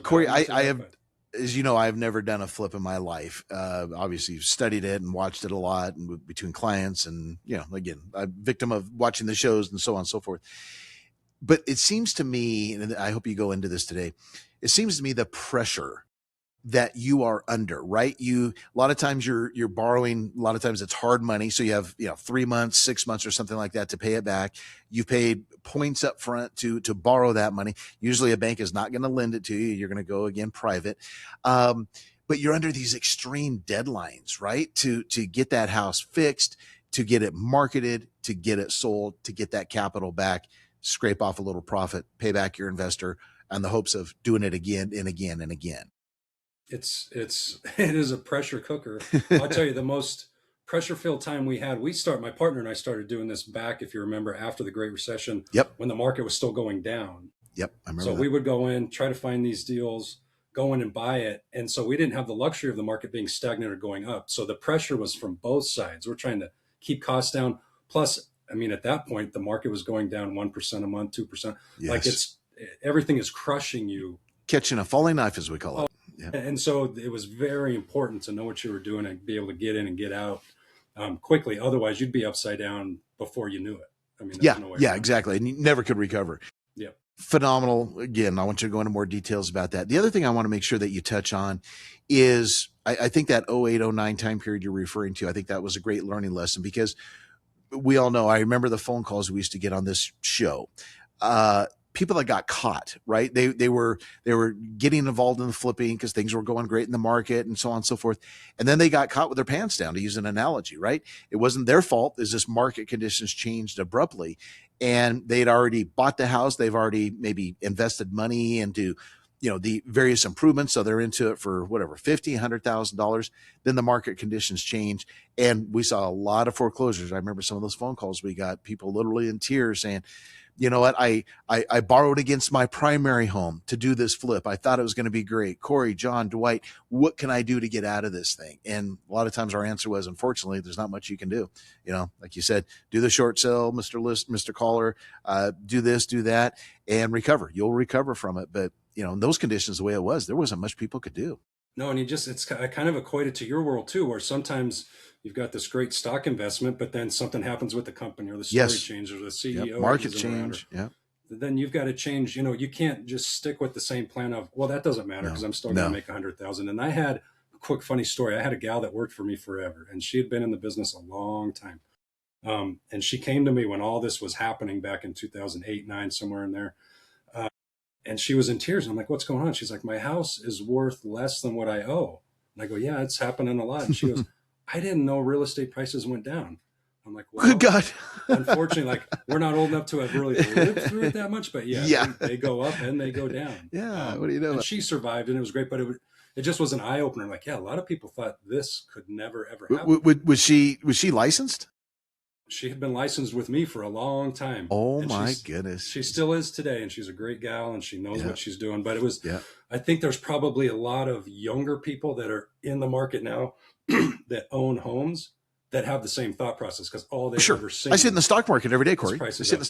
Corey, value to I that, have, but as you know, I've never done a flip in my life. Obviously studied it and watched it a lot and between clients and, again, I'm a victim of watching the shows and so on and so forth. But it seems to me, and I hope you go into this today, it seems to me the pressure that you are under, right? A lot of times you're borrowing, a lot of times it's hard money. So you have, 3 months, 6 months or something like that to pay it back. You've paid points up front to borrow that money. Usually a bank is not going to lend it to you. You're going to go again private. But you're under these extreme deadlines, right? To get that house fixed, to get it marketed, to get it sold, to get that capital back, scrape off a little profit, pay back your investor, and the hopes of doing it again and again and again. it is a pressure cooker. I'll tell you, the most pressure filled time we had, my partner and I started doing this back, if you remember, after the Great Recession, Yep. when the market was still going down. Yep. I remember So that. we would go in, try to find these deals, go in and buy it. And so we didn't have the luxury of the market being stagnant or going up. So the pressure was from both sides. We're trying to keep costs down. Plus, I mean, at that point, the market was going down 1% a month, 2%. Yes. Like everything is crushing you. Catching a falling knife, as we call it. Yeah. And so it was very important to know what you were doing and be able to get in and get out quickly. Otherwise, you'd be upside down before you knew it. I mean, exactly. And you never could recover. Yeah. Phenomenal. Again, I want you to go into more details about that. The other thing I want to make sure that you touch on is I think that 08, 09 time period you're referring to, I think that was a great learning lesson because we all know, I remember the phone calls we used to get on this show. People that got caught, right? They were getting involved in the flipping because things were going great in the market and so on and so forth. And then they got caught with their pants down, to use an analogy, right? It wasn't their fault as this market conditions changed abruptly. And they'd already bought the house. They've already maybe invested money into, the various improvements. So they're into it for whatever, $50,000, $100,000. Then the market conditions change. And we saw a lot of foreclosures. I remember some of those phone calls we got, people literally in tears saying, you know what? I borrowed against my primary home to do this flip. I thought it was going to be great. Corey, John, Dwight, what can I do to get out of this thing? And a lot of times our answer was, unfortunately, there's not much you can do. Like you said, do the short sell, Mr. List, Mr. Caller, do this, do that, and recover. You'll recover from it. But, in those conditions, the way it was, there wasn't much people could do. No, and I kind of equate it to your world too, where sometimes you've got this great stock investment, but then something happens with the company or the story changes or the CEO. Market change. Yeah. Then you've got to change. You can't just stick with the same plan of, well, that doesn't matter because I'm still going to make 100,000. And I had a quick funny story. I had a gal that worked for me forever, and she had been in the business a long time. And she came to me when all this was happening back in 2008, 9, somewhere in there. And she was in tears. And I'm like, what's going on? She's like, my house is worth less than what I owe. And I go, yeah, it's happening a lot. And she goes, I didn't know real estate prices went down. I'm like, well, good God. Unfortunately, we're not old enough to have really lived through it that much, but they go up and they go down. Yeah. What do you know? And she survived and it was great, but it just was an eye opener. Like, a lot of people thought this could never, ever happen. Was she licensed? She had been licensed with me for a long time. Oh my goodness. She still is today. And she's a great gal and she knows what she's doing. But I think there's probably a lot of younger people that are in the market now that own homes that have the same thought process because all they've ever seen. I see it in the stock market every day, Corey.